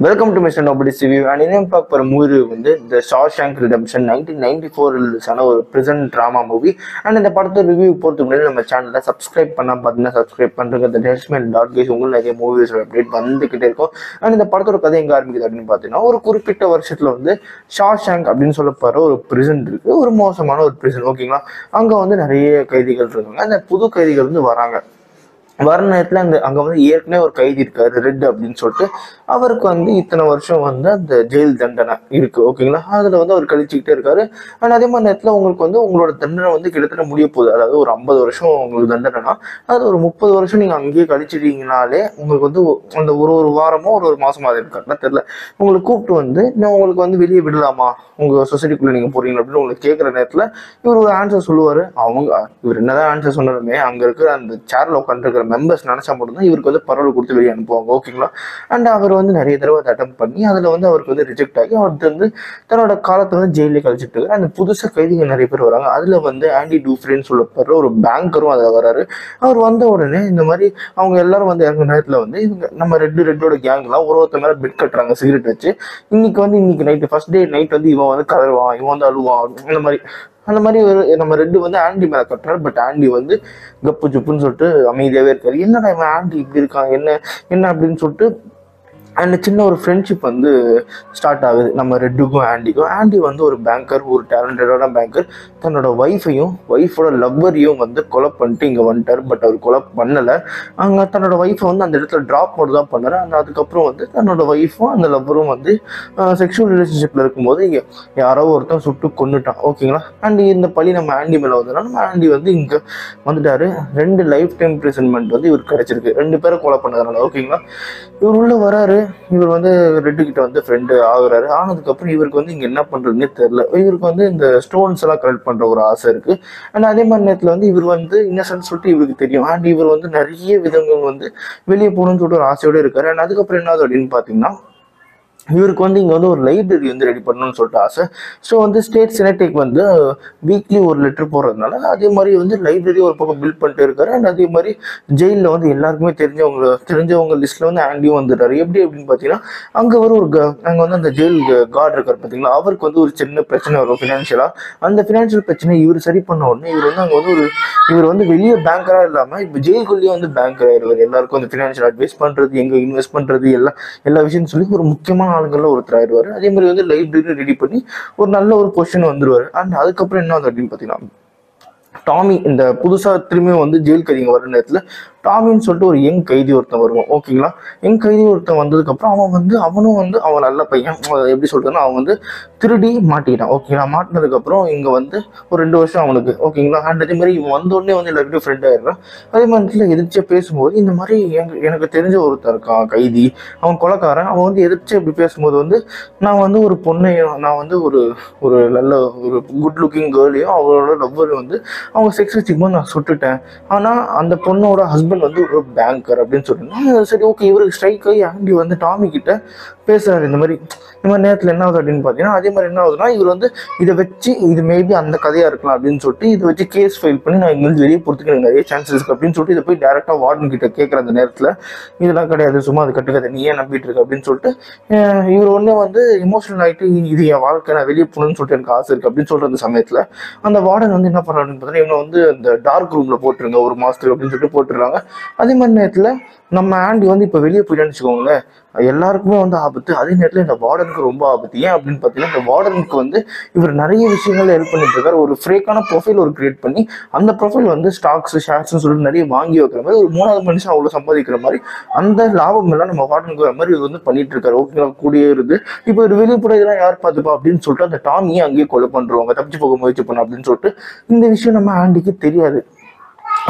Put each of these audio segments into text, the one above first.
Welcome to mister nobody's review and இன்னும் பார்க்க போகிற மூவி வந்து த ஷாஷாங்க் ரிடெம்ப்ஷன் 1994 ரிலீஸான ஒரு ப்ரிசன் ட்ராமா மூவி. அண்ட் இந்த படத்தை ரிவ்யூ போகிறதுக்கு முன்னாடி நம்ம சேனலில் சப்ஸ்கிரைப் பண்ணால் பார்த்தீங்கன்னா சப்ஸ்கிரைப் பண்ணுறது இந்த டெஸ்ட்மெண்ட் டாட் கேஸ் உங்களுக்கு நிறைய மூவிஸ் அப்டேட் வந்துக்கிட்டே இருக்கும். அண்ட் இந்த படத்தோட கதை எங்கே ஆரம்பிக்குது அப்படின்னு பார்த்தீங்கன்னா, ஒரு குறிப்பிட்ட வருஷத்தில் வந்து ஷாஷாங்க் அப்படின்னு சொல்லப்படுற ஒரு ப்ரிசன் இருக்குது, ஒரு மோசமான ஒரு ப்ரிசன். ஓகேங்களா, அங்கே வந்து நிறைய கைதிகள் இருக்காங்க. அந்த புது கைதிகள் வந்து வராங்க. வர நேரத்தில் அங்கே வந்து ஏற்கனவே ஒரு கைதி இருக்காரு, ரெட் அப்படின்னு சொல்லிட்டு. அவருக்கு வந்து இத்தனை வருஷம் வந்து அந்த ஜெயில் தண்டனை இருக்கு. ஓகேங்களா, அதில் வந்து அவர் கழிச்சுக்கிட்டே இருக்காரு. ஆனால் அதே மாதிரி நேரத்தில் உங்களுக்கு வந்து உங்களோட தண்டனை வந்து கிட்டத்தட்ட முடிய போகுது. அதாவது ஒரு 50 வருஷம் உங்களுக்கு தண்டனைனா அது ஒரு 30 வருஷம் நீங்கள் அங்கேயே கழிச்சிட்டீங்கனாலே உங்களுக்கு வந்து அந்த ஒரு வாரமோ ஒரு மாசமா அது இருக்காருன்னா தெரியல, உங்களுக்கு கூப்பிட்டு வந்து நான் உங்களுக்கு வந்து வெளியே விடலாமா, உங்க சொசைட்டிக்குள்ள நீங்க போறீங்க அப்படின்னு உங்களுக்கு கேட்குற நேரத்தில் இவர் ஒரு ஆன்சர் சொல்லுவாரு. இவர் என்னதான் ஆன்சர் சொன்னாலுமே அங்க இருக்கிற அந்த சேர்ல உட்காந்துருக்கிற மெம்பர்ஸ் நினைச்சா மட்டும்தான் இவருக்கு வந்து பரவல் கொடுத்து வெளியே அனுப்புவாங்க. ஓகேங்களா, அண்ட் அவர் வந்து நிறைய தடவை அதை அட்டம் பண்ணி அதுல வந்து அவருக்கு வந்து ரிஜெக்ட் ஆகி அவர் வந்து தன்னோட காலத்தை வந்து ஜெயிலே கழிச்சிட்டு இருக்காரு. அந்த புதுசாக கைதிகள் நிறைய பேர் வராங்க. அதுல வந்து ஆண்டி டூஃப்ரேன்னு சொல்லப்படுற ஒரு பேங்கரும் அதில் வராரு. அவர் வந்த உடனே இந்த மாதிரி அவங்க எல்லாரும் வந்து இறங்குற நேரத்தில் வந்து இவங்க நம்ம ரெட்டோட கேங்லாம் ஒருத்தர் மேலே பெட் கட்டுறாங்க சிகரெட் வச்சு. இன்னைக்கு நைட்டு ஃபர்ஸ்ட் டே நைட் வந்து இவன் வந்து கதறுவான், இவன் வந்து அழுவான், அந்த மாதிரி ஒரு நம்ம ரெட்டு வந்து ஆண்டி மேலே கட்டுறாரு. பட் ஆண்டி வந்து கப்பு சுப்புன்னு சொல்லிட்டு அமைதியாகவே இருக்காரு. என்னடா இவன் ஆண்டி இப்படி இருக்கான், என்ன அப்படின்னு சொல்லிட்டு அண்ட் சின்ன ஒரு ஃப்ரெண்ட்ஷிப் வந்து ஸ்டார்ட் ஆகுது நம்ம ரெட்டுக்கும் ஆண்டிக்கும். ஆண்டி வந்து ஒரு பேங்கர், ஒரு டேலண்டடான பேங்கர். தன்னோட ஒய்ஃபோட லவ்வரையும் வந்து கொலை பண்ணிட்டு இங்கே வந்துட்டார். பட் அவர் கொலை பண்ணலை. அங்கே தன்னோட ஒய்ஃபை வந்து அந்த இடத்துல ட்ராப் மட்டும் தான் பண்ணார். அந்த அதுக்கப்புறம் வந்து தன்னோட ஒய்ஃபும் அந்த லவ்வரும் வந்து செக்ஷுவல் ரிலேஷன்ஷிப்பில் இருக்கும்போது இங்கே யாரோ ஒருத்தன் சுட்டு கொண்டுட்டான். ஓகேங்களா, அண்ட் இந்த பழி நம்ம ஆண்டி மேலே வந்ததுனால நம்ம ஆண்டி வந்து இங்கே வந்துட்டாரு. 2 லைஃப் டைம் இம்ப்ரிசன்மெண்ட் வந்து இவர் கிடைச்சிருக்கு, 2 பேரை கொலை பண்ணதுனால. ஓகேங்களா, இவர் உள்ள வராரு. இவர் வந்து ரெட்டு கிட்ட வந்து ஃப்ரெண்டு ஆகுறாரு. ஆனதுக்கப்புறம் இவருக்கு வந்து இங்கே என்ன பண்ணுறதுன்னே தெரில. இவருக்கு வந்து இந்த ஸ்டோன்ஸ் எல்லாம் கலெக்ட் பண்ணுற ஒரு ஆசை இருக்குது. அண்ட் அதே மாதிரி நேரத்தில் வந்து இவர் வந்து இன்னசென்ட் சொல்லிட்டு இவருக்கு தெரியும். அண்ட் இவர் வந்து நிறைய விதங்கள் வந்து வெளியே போகணும்னு சொல்லிட்டு ஒரு ஆசையோடு இருக்காரு. அண்ட் அதுக்கப்புறம் என்ன ஆகுது அப்படின்னு பார்த்தீங்கன்னா, இவருக்கு வந்து இங்கே வந்து ஒரு லைப்ரரி வந்து ரெடி பண்ணணும்னு சொல்லிட்டு ஆசை. ஸோ வந்து ஸ்டேட் செனட்டுக்கு வந்து வீக்லி ஒரு லெட்டர் போடுறதுனால அதே மாதிரி வந்து லைப்ரரி ஒரு பக்கம் பில்ட் பண்ணிட்டு இருக்காரு. அண்ட் அதே மாதிரி ஜெயிலில் வந்து எல்லாருக்குமே தெரிஞ்சவங்க லிஸ்ட்டில் வந்து ஆண்டியும் வந்துட்டாரு. எப்படி அப்படின்னு பார்த்தீங்கன்னா, அங்கே அங்கே வந்து அந்த ஜெயில் கார்டு இருக்கார் பார்த்தீங்களா, அவருக்கு வந்து ஒரு சின்ன பிரச்சனை வரும் ஃபினான்ஷியலாக. அந்த ஃபினான்ஷியல் பிரச்சனை இவர் சரி பண்ண உடனே இவர் வந்து அங்கே வந்து இவர் வந்து வெளியே பேங்கராக இல்லாமல் இப்போ ஜெயிலுக்குள்ளேயே வந்து பேங்கர் ஆயிடுவார். எல்லாருக்கும் வந்து ஃபினான்ஷியல் அட்வைஸ் பண்ணுறது, எங்கே இன்வெஸ்ட் பண்ணுறது, எல்லா விஷயம் சொல்லி ஒரு முக்கியமான ஆளுங்கள்ல ஒருத்தர் ஆயிடுவாரு. அதே மாதிரி வந்து லைப்ரரி ரெடி பண்ணி ஒரு நல்ல ஒரு பொசிஷன் வந்துருவாரு. அண்ட் அதுக்கப்புறம் என்ன ஆகுது அப்படின்னு பார்த்தீங்கன்னா, டாமி இந்த புதுசா திரும்பியும் வந்து ஜெயில் கைதிங்க வர நேரத்தில் டாமின்னு சொல்லிட்டு ஒரு யங் கைதி ஒருத்தன் வருவான். ஓகேங்களா, யங் கைதி ஒருத்தன் வந்ததுக்கப்புறம் அவனும் வந்து அவன் நல்ல பையன். எப்படி சொல்றதுன்னா, அவன் வந்து திருடி மாட்டிக்கிட்டான். ஓகேங்களா, மாட்டினதுக்கப்புறம் இங்கே வந்து ஒரு 2 வருஷம் அவனுக்கு. ஓகேங்களா, அண்ட் அதே மாதிரி இவன் வந்தோடனே வந்து எல்லாருக்கிட்டையும் ஃப்ரெண்ட் ஆயிடுறான். அதே மாதிரி எதிர்ச்சியா பேசும்போது இந்த மாதிரி எனக்கு தெரிஞ்ச ஒருத்தர் இருக்கான் கைதி, அவன் கொலைக்காரன். அவன் வந்து எதிர்த்து இப்படி பேசும்போது வந்து நான் வந்து ஒரு பொண்ணையும், நான் வந்து ஒரு நல்ல ஒரு குட் லுக்கிங் கேர்ளையும் அவளோட லவ்வரையும் வந்து அவங்க செக்ஸ் வச்சுக்கும்போது நான் சுட்டுட்டேன். ஆனால் அந்த பொண்ணோட ஹஸ்பண்ட் வந்து ஒரு பேங்கர் அப்படின்னு சொல்லிட்டு சரி ஓகே, இவருக்கு ஸ்ட்ரைக் ஆகி ஆண்டி வந்து டாமி கிட்ட பேசுறாரு. இந்த மாதிரி நேரத்தில் என்ன ஆகுது அப்படின்னு பார்த்தீங்கன்னா, அதே மாதிரி என்ன ஆகுதுன்னா, இவர் வந்து இதை வச்சு இது மேபி அந்த கதையா இருக்கலாம் அப்படின்னு சொல்லிட்டு இதை வச்சு கேஸ் ஃபைல் பண்ணி நான் இங்கிருந்து வெளியே போகிறதுக்கு எனக்கு நிறைய சான்சஸ் இருக்கு அப்படின்னு சொல்லிட்டு இதை போய் டேரக்டா வார்டன் கிட்ட கேட்குற அந்த நேரத்தில், இதெல்லாம் கிடையாது, சும்மா அது கட்டுக்கதை, நீ ஏன் நம்பிட்டு இருக்கு அப்படின்னு சொல்லிட்டு இவர் ஒன்று வந்து இமோஷனல் ஆகிட்டு இது என் வாழ்க்கை, நான் வெளியே போகணும்னு சொல்லிட்டு எனக்கு ஆசை இருக்கு அப்படின்னு சொல்ற அந்த சமயத்தில் அந்த வார்டன் வந்து என்ன பண்ணுறாருன்னு பார்த்தீங்கன்னா, இவனை வந்து இந்த டார்க் ரூம்ல போட்டுருங்க 1 மாசத்துக்கு அப்படின்னு சொல்லிட்டு போட்டுருக்காங்க. அதே மாதிரி நேரத்தில் நம்ம ஆண்டி வந்து இப்போ வெளியே போயிட்டான்னு வச்சுக்கோங்களேன், எல்லாருக்குமே வந்து ஆபத்து. அதே நேரத்தில் இந்த வார்டனுக்கு ரொம்ப ஆபத்து. ஏன் அப்படின்னு பார்த்தீங்கன்னா, இந்த வார்டனுக்கு வந்து இவர் நிறைய விஷயங்கள்ல ஹெல்ப் பண்ணிட்டு இருக்காரு. ஒரு ஃபேக்கான ப்ரொஃபைல் ஒரு கிரியேட் பண்ணி அந்த ப்ரொஃபைல் வந்து ஸ்டாக்ஸ் ஷேர்ஸ்ன்னு சொல்லிட்டு நிறைய வாங்கி வைக்கிற மாதிரி ஒரு 3வது மனுஷன் அவ்வளோ சம்பாதிக்கிற மாதிரி அந்த லாபம் எல்லாம் நம்ம வார்டனுக்கு வர மாதிரி இவர் வந்து பண்ணிட்டு இருக்காரு. ஓகேங்களா, கூடியே இருந்து இப்போ ஒரு வெளிப்புற இதெல்லாம் யார் பார்த்துப்பா அப்படின்னு சொல்லிட்டு அந்த டாமியை அங்கேயே கொலை பண்றவங்க, தப்பிச்சு போக முயற்சி பண்ண அப்படின்னு சொல்லிட்டு இந்த விஷயம் நம்ம ஆண்டிக்கு தெரியாது.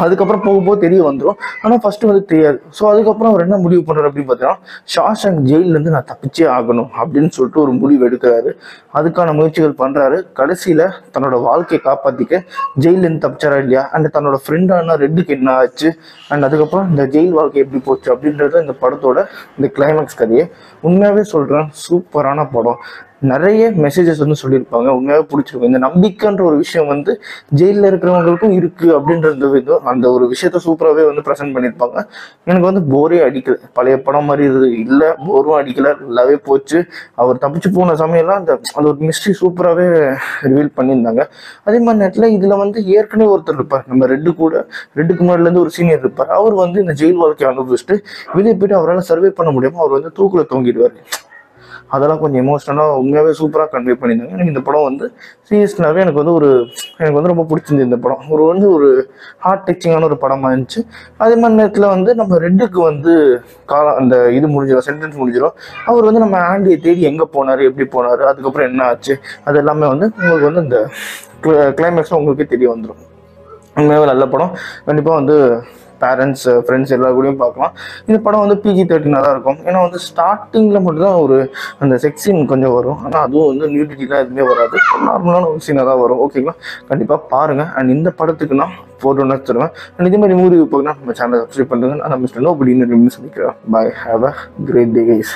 அதுக்கப்புறம் போக தெரிய வந்துடும். ஆனால் ஃபர்ஸ்ட் வந்து தெரியாது. ஸோ அதுக்கப்புறம் அவர் என்ன முடிவு பண்ணுறாரு அப்படின்னு பார்த்தீங்கன்னா, ஷாஷாங்க் ஜெயிலேருந்து நான் தப்பிச்சே ஆகணும் அப்படின்னு சொல்லிட்டு ஒரு முடிவு எடுக்கிறாரு. அதுக்கான முயற்சிகள் பண்ணுறாரு. கடைசியில் தன்னோட வாழ்க்கையை காப்பாற்றிக்க ஜெயிலேருந்து தப்பிச்சாரா இல்லையா, அண்ட் தன்னோட ஃப்ரெண்டான ரெட்டுக்கு என்ன ஆச்சு, அண்ட் அதுக்கப்புறம் இந்த ஜெயில் வாழ்க்கை எப்படி போச்சு அப்படின்றத இந்த படத்தோட இந்த கிளைமேக்ஸ் கதையை. உண்மையாகவே சொல்கிறேன், சூப்பரான படம். நிறைய மெசேஜஸ் வந்து சொல்லியிருப்பாங்க. உண்மையாகவே பிடிச்சிருக்கும். இந்த நம்பிக்கைன்ற ஒரு விஷயம் வந்து ஜெயிலில் இருக்கிறவங்களுக்கும் இருக்குது அப்படின்றது அந்த ஒரு விஷயத்த சூப்பராகவே வந்து ப்ரெசென்ட் பண்ணியிருப்பாங்க. எனக்கு வந்து போரே அடிக்கல. பழைய படம் மாதிரி இது இல்லை, போரும் அடிக்கல, நல்லாவே போச்சு. அவர் தப்பிச்சு போன சமயம்லாம் அந்த ஒரு மிஸ்ட்ரி சூப்பராகவே ரிவீல் பண்ணியிருந்தாங்க. அதே மாதிரி நேரத்தில் இதில் வந்து ஏற்கனவே ஒருத்தர் இருப்பார், நம்ம ரெட்டுக்கு முன்னாடிலேருந்து ஒரு சீனியர் இருப்பார். அவர் வந்து இந்த ஜெயில் வாழ்க்கையை அனுபவிச்சுட்டு வெளியே போயிட்டு அவரால் சர்வே பண்ண முடியாமல் அவர் வந்து தூக்கில் தொங்கிடுவார். அதெல்லாம் கொஞ்சம் எமோஷனலாக உண்மையாகவே சூப்பராக கன்வே பண்ணியிருந்தாங்க. எனக்கு இந்த படம் வந்து சீரியஸ்னாகவே எனக்கு வந்து ரொம்ப பிடிச்சிருந்தது. இந்த படம் ஒரு ஹார்ட் டச்சிங்கான ஒரு படமாக இருந்துச்சு. அதே மாதிரி நேரத்தில் வந்து நம்ம ரெட்டுக்கு வந்து அந்த இது முடிஞ்சிடும், சென்டென்ஸ் முடிஞ்சிடும். அவர் வந்து நம்ம ஆண்டியை தேடி எங்கே போனார், எப்படி போனார், அதுக்கப்புறம் என்ன ஆச்சு, அது எல்லாமே வந்து உங்களுக்கு வந்து இந்த கிளைமேக்ஸில் உங்களுக்கே தெரிய வந்துடும். உண்மையாகவே நல்ல படம். கண்டிப்பாக வந்து பேரண்ட்ஸ், ஃப்ரெண்ட்ஸ் எல்லா கூடயும் பார்க்கலாம். இந்த படம் வந்து PG-13 தான் இருக்கும். ஏன்னா வந்து ஸ்டார்டிங்கில் மட்டும்தான் அந்த செக்ஸ் சீன் கொஞ்சம் வரும். ஆனால் அதுவும் வந்து நியூடிட்டிலாம் எதுவுமே வராது, நார்மலான ஒரு சீனாக தான் வரும். ஓகேங்களா, கண்டிப்பாக பாருங்கள். அண்ட் இந்த படத்துக்கு நான் 4 தருவேன். அண்ட் இதே மாதிரி மூவி பார்க்கணும் நம்ம சேனலை சப்ஸ்கிரைப் பண்ணுறேன். நான் மிஸ்டர் நோபடி இன்னொரு சந்திக்கிறேன். Bye, have a great day guys.